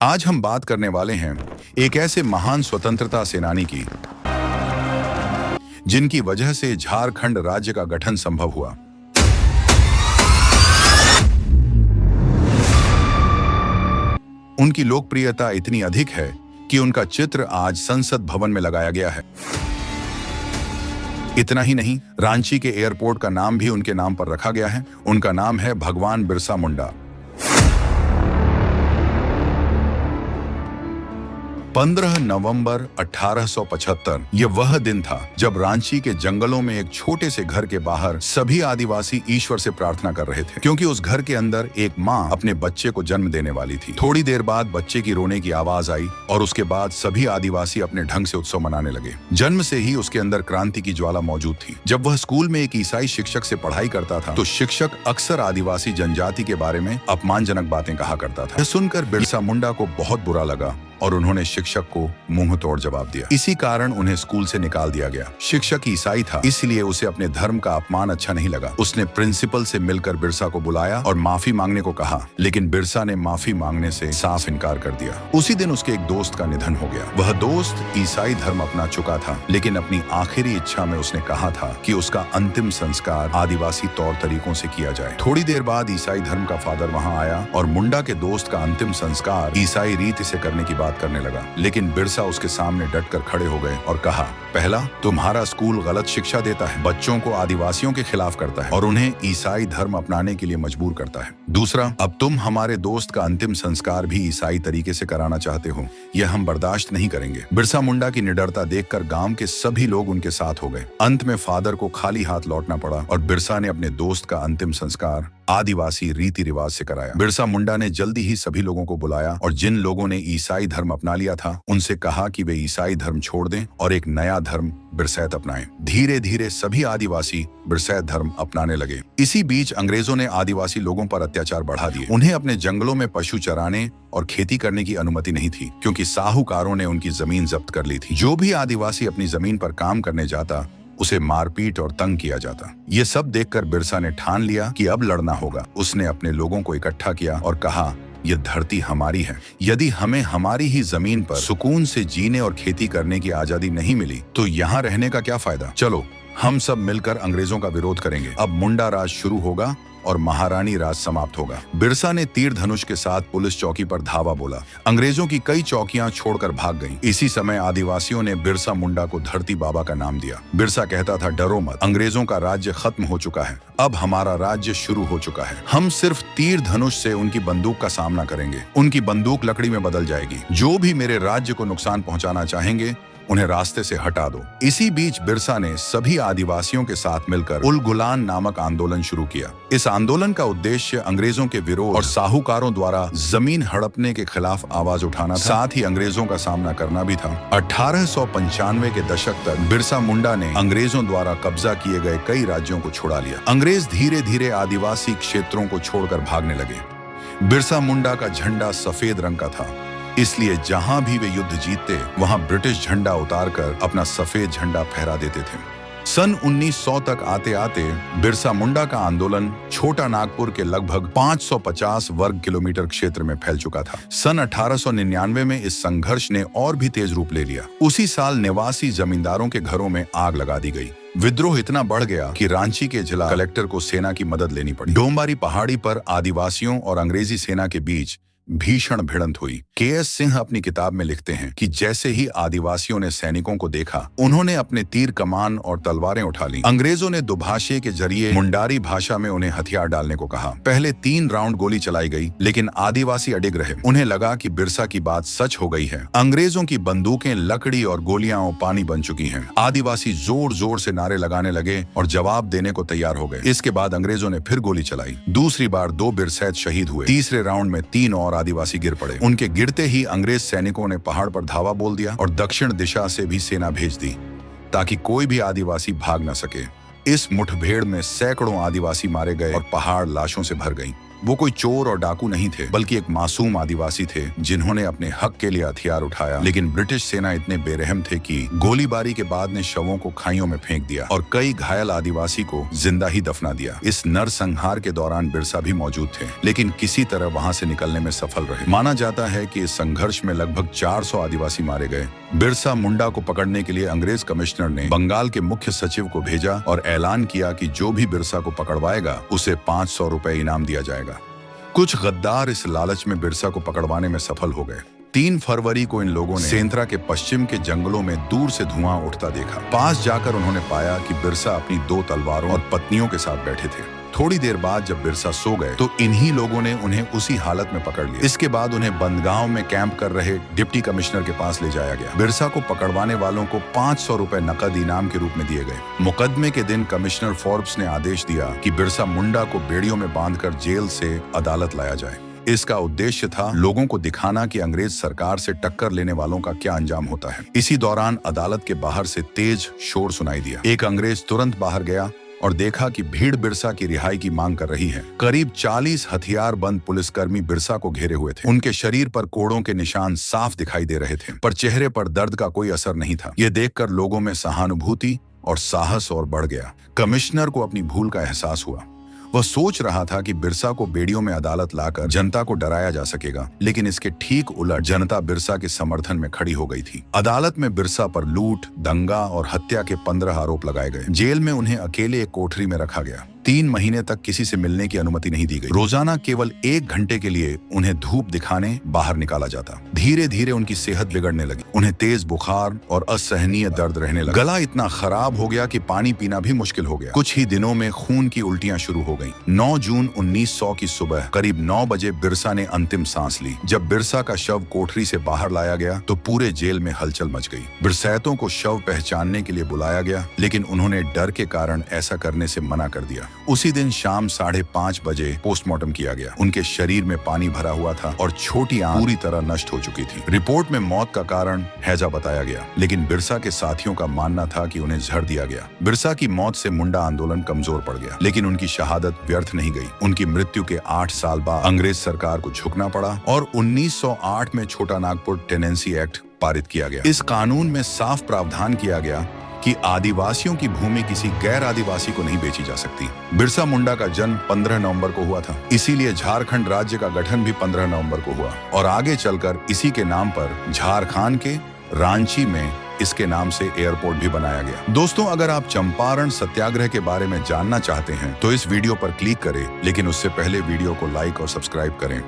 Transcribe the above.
आज हम बात करने वाले हैं एक ऐसे महान स्वतंत्रता सेनानी की जिनकी वजह से झारखंड राज्य का गठन संभव हुआ। उनकी लोकप्रियता इतनी अधिक है कि उनका चित्र आज संसद भवन में लगाया गया है। इतना ही नहीं, रांची के एयरपोर्ट का नाम भी उनके नाम पर रखा गया है। उनका नाम है भगवान बिरसा मुंडा। 15 नवंबर 1875 ये वह दिन था जब रांची के जंगलों में एक छोटे से घर के बाहर सभी आदिवासी ईश्वर से प्रार्थना कर रहे थे, क्योंकि उस घर के अंदर एक माँ अपने बच्चे को जन्म देने वाली थी। थोड़ी देर बाद बच्चे की रोने की आवाज आई और उसके बाद सभी आदिवासी अपने ढंग से उत्सव मनाने लगे। जन्म से ही उसके अंदर क्रांति की ज्वाला मौजूद थी। जब वह स्कूल में एक ईसाई शिक्षक से पढ़ाई करता था तो शिक्षक अक्सर आदिवासी जनजाति के बारे में अपमानजनक बातें कहा करता था। यह सुनकर बिरसा मुंडा को बहुत बुरा लगा और उन्होंने शिक्षक को मुंह तोड़ जवाब दिया। इसी कारण उन्हें स्कूल से निकाल दिया गया। शिक्षक ईसाई था, इसलिए उसे अपने धर्म का अपमान अच्छा नहीं लगा। उसने प्रिंसिपल से मिलकर बिरसा को बुलाया और माफी मांगने को कहा, लेकिन बिरसा ने माफी मांगने से साफ इनकार कर दिया। उसी दिन उसके एक दोस्त का निधन हो गया। वह दोस्त ईसाई धर्म अपना चुका था, लेकिन अपनी आखिरी इच्छा में उसने कहा था कि उसका अंतिम संस्कार आदिवासी तौर तरीकों से किया जाए। थोड़ी देर बाद ईसाई धर्म का फादर वहां आया और मुंडा के दोस्त का अंतिम संस्कार ईसाई रीति से करने की बात करने लगा। लेकिन बिरसा उसके सामने डटकर खड़े हो गए और कहा, पहला, तुम्हारा स्कूल गलत शिक्षा देता है, बच्चों को आदिवासियों के खिलाफ करता है और उन्हें ईसाई धर्म अपनाने के लिए मजबूर करता है। दूसरा, अब तुम हमारे दोस्त का अंतिम संस्कार भी ईसाई तरीके से कराना चाहते हो, यह हम बर्दाश्त नहीं करेंगे। बिरसा मुंडा की निडरता देखकर गांव के सभी लोग उनके साथ हो गए। अंत में फादर को खाली हाथ लौटना पड़ा और बिरसा ने अपने दोस्त का अंतिम संस्कार आदिवासी रीति रिवाज से कराया। बिरसा मुंडा ने जल्दी ही सभी लोगों को बुलाया और जिन लोगों ने ईसाई धर्म अपना लिया था उनसे कहा कि वे ईसाई धर्म छोड़ दें और एक नया धर्म बिरसैत अपनाएं। धीरे धीरे सभी आदिवासी बिरसैत धर्म अपनाने लगे। इसी बीच अंग्रेजों ने आदिवासी लोगों पर अत्याचार बढ़ा दिए। उन्हें अपने जंगलों में पशु चराने और खेती करने की अनुमति नहीं थी, क्योंकि साहूकारों ने उनकी जमीन जब्त कर ली थी। जो भी आदिवासी अपनी जमीन पर काम करने जाता उसे मारपीट और तंग किया जाता। ये सब देखकर बिरसा ने ठान लिया कि अब लड़ना होगा। उसने अपने लोगों को इकट्ठा किया और कहा, ये धरती हमारी है। यदि हमें हमारी ही जमीन पर सुकून से जीने और खेती करने की आजादी नहीं मिली तो यहाँ रहने का क्या फायदा। चलो हम सब मिलकर अंग्रेजों का विरोध करेंगे। अब मुंडा राज शुरू होगा और महारानी राज समाप्त होगा। बिरसा ने तीर धनुष के साथ पुलिस चौकी पर धावा बोला। अंग्रेजों की कई चौकियां छोड़कर भाग गईं। इसी समय आदिवासियों ने बिरसा मुंडा को धरती बाबा का नाम दिया। बिरसा कहता था, डरो मत, अंग्रेजों का राज्य खत्म हो चुका है, अब हमारा राज्य शुरू हो चुका है। हम सिर्फ तीर धनुष से उनकी बंदूक का सामना करेंगे। उनकी बंदूक लकड़ी में बदल जाएगी। जो भी मेरे राज्य को नुकसान पहुंचाना चाहेंगे उन्हें रास्ते से हटा दो। इसी बीच बिरसा ने सभी आदिवासियों के साथ मिलकर उल गुलान नामक आंदोलन शुरू किया। इस आंदोलन का उद्देश्य अंग्रेजों के विरोध और साहूकारों द्वारा जमीन हड़पने के खिलाफ आवाज उठाना था, साथ ही अंग्रेजों का सामना करना भी था। 1895 के दशक तक बिरसा मुंडा ने अंग्रेजों द्वारा कब्जा किए गए कई राज्यों को छुड़ा लिया। अंग्रेज धीरे धीरे आदिवासी क्षेत्रों को छोड़कर भागने लगे। बिरसा मुंडा का झंडा सफेद रंग का था, इसलिए जहां भी वे युद्ध जीतते वहां ब्रिटिश झंडा उतारकर अपना सफेद झंडा फहरा देते थे। सन 1900 तक आते आते बिरसा मुंडा का आंदोलन छोटा नागपुर के लगभग 550 वर्ग किलोमीटर क्षेत्र में फैल चुका था। सन 1899 में इस संघर्ष ने और भी तेज रूप ले लिया। उसी साल निवासी जमींदारों के घरों में आग लगा दी गई। विद्रोह इतना बढ़ गया कि रांची के जिला कलेक्टर को सेना की मदद लेनी पड़ी। डोंबारी पहाड़ी पर आदिवासियों और अंग्रेजी सेना के बीच भीषण भिड़ंत हुई। के.एस. सिंह अपनी किताब में लिखते हैं कि जैसे ही आदिवासियों ने सैनिकों को देखा, उन्होंने अपने तीर कमान और तलवारें उठा ली। अंग्रेजों ने दुभाषे के जरिए मुंडारी भाषा में उन्हें हथियार डालने को कहा। पहले 3 राउंड गोली चलाई गई, लेकिन आदिवासी अडिग रहे। उन्हें लगा कि बिरसा की बात सच हो गई है। अंग्रेजों की बंदूकें लकड़ी और गोलियां और पानी बन चुकी हैं। आदिवासी जोर जोर से नारे लगाने लगे और जवाब देने को तैयार हो गए। इसके बाद अंग्रेजों ने फिर गोली चलाई। दूसरी बार 2 बिरसैत शहीद हुए। तीसरे राउंड में 3 और आदिवासी गिर पड़े। उनके गिरते ही अंग्रेज सैनिकों ने पहाड़ पर धावा बोल दिया और दक्षिण दिशा से भी सेना भेज दी ताकि कोई भी आदिवासी भाग न सके। इस मुठभेड़ में सैकड़ों आदिवासी मारे गए और पहाड़ लाशों से भर गई। वो कोई चोर और डाकू नहीं थे, बल्कि एक मासूम आदिवासी थे जिन्होंने अपने हक के लिए हथियार उठाया। लेकिन ब्रिटिश सेना इतने बेरहम थे कि गोलीबारी के बाद ने शवों को खाइयों में फेंक दिया और कई घायल आदिवासी को जिंदा ही दफना दिया। इस नरसंहार के दौरान बिरसा भी मौजूद थे, लेकिन किसी तरह वहां से निकलने में सफल रहे। माना जाता है कि इस संघर्ष में लगभग 400 आदिवासी मारे गए। बिरसा मुंडा को पकड़ने के लिए अंग्रेज कमिश्नर ने बंगाल के मुख्य सचिव को भेजा और ऐलान किया कि जो भी बिरसा को पकड़वाएगा उसे 500 रुपए इनाम दिया जाएगा। कुछ गद्दार इस लालच में बिरसा को पकड़वाने में सफल हो गए। 3 फरवरी को इन लोगों ने सेंद्रा के पश्चिम के जंगलों में दूर से धुआं उठता देखा। पास जाकर उन्होंने पाया कि बिरसा अपनी 2 तलवारों और पत्नियों के साथ बैठे थे। थोड़ी देर बाद जब बिरसा सो गए तो इन्हीं लोगों ने उन्हें उसी हालत में पकड़ लिया। इसके बाद उन्हें बंदगांव में कैंप कर रहे डिप्टी कमिश्नर के पास ले जाया गया। बिरसा को पकड़वाने वालों को 500 रुपए नकद इनाम के रूप में दिए गए। मुकदमे के दिन कमिश्नर फोर्ब्स ने आदेश दिया कि बिरसा मुंडा को बेड़ियों में बांधकर जेल से अदालत लाया जाए। इसका उद्देश्य था लोगों को दिखाना कि अंग्रेज सरकार से टक्कर लेने वालों का क्या अंजाम होता है। इसी दौरान अदालत के बाहर से तेज शोर सुनाई दिया। एक अंग्रेज तुरंत बाहर गया और देखा कि भीड़ बिरसा की रिहाई की मांग कर रही है। करीब 40 हथियारबंद पुलिसकर्मी बिरसा को घेरे हुए थे। उनके शरीर पर कोड़ों के निशान साफ दिखाई दे रहे थे, पर चेहरे पर दर्द का कोई असर नहीं था। ये देखकर लोगों में सहानुभूति और साहस और बढ़ गया। कमिश्नर को अपनी भूल का एहसास हुआ। वह सोच रहा था कि बिरसा को बेड़ियों में अदालत लाकर जनता को डराया जा सकेगा, लेकिन इसके ठीक उलट जनता बिरसा के समर्थन में खड़ी हो गई थी। अदालत में बिरसा पर लूट, दंगा और हत्या के 15 आरोप लगाए गए। जेल में उन्हें अकेले एक कोठरी में रखा गया। 3 महीने तक किसी से मिलने की अनुमति नहीं दी गई। रोजाना केवल 1 घंटे के लिए उन्हें धूप दिखाने बाहर निकाला जाता। धीरे धीरे उनकी सेहत बिगड़ने लगी। उन्हें तेज बुखार और असहनीय दर्द रहने लगा। गला इतना खराब हो गया कि पानी पीना भी मुश्किल हो गया। कुछ ही दिनों में खून की उल्टियां शुरू हो गईं। 9 जून 1900 की सुबह करीब 9 बजे बिरसा ने अंतिम सांस ली। जब बिरसा का शव कोठरी से बाहर लाया गया तो पूरे जेल में हलचल मच गई। बिरसैतों को शव पहचानने के लिए बुलाया गया, लेकिन उन्होंने डर के कारण ऐसा करने से मना कर दिया। उसी दिन शाम 5:30 बजे पोस्टमार्टम किया गया। उनके शरीर में पानी भरा हुआ था और छोटी आंख पूरी तरह नष्ट हो चुकी थी। रिपोर्ट में मौत का कारण हैजा बताया गया, लेकिन बिरसा के साथियों का मानना था कि उन्हें जहर दिया गया। बिरसा की मौत से मुंडा आंदोलन कमजोर पड़ गया, लेकिन उनकी शहादत व्यर्थ नहीं गई। उनकी मृत्यु के 8 साल बाद अंग्रेज सरकार को झुकना पड़ा और 1908 में छोटा नागपुर टेनेंसी एक्ट पारित किया गया। इस कानून में साफ प्रावधान किया गया कि आदिवासियों की भूमि किसी गैर आदिवासी को नहीं बेची जा सकती। बिरसा मुंडा का जन्म 15 नवंबर को हुआ था, इसीलिए झारखंड राज्य का गठन भी 15 नवंबर को हुआ और आगे चलकर इसी के नाम पर झारखंड के रांची में इसके नाम से एयरपोर्ट भी बनाया गया। दोस्तों, अगर आप चंपारण सत्याग्रह के बारे में जानना चाहते हैं तो इस वीडियो पर क्लिक करें, लेकिन उससे पहले वीडियो को लाइक और सब्सक्राइब करें।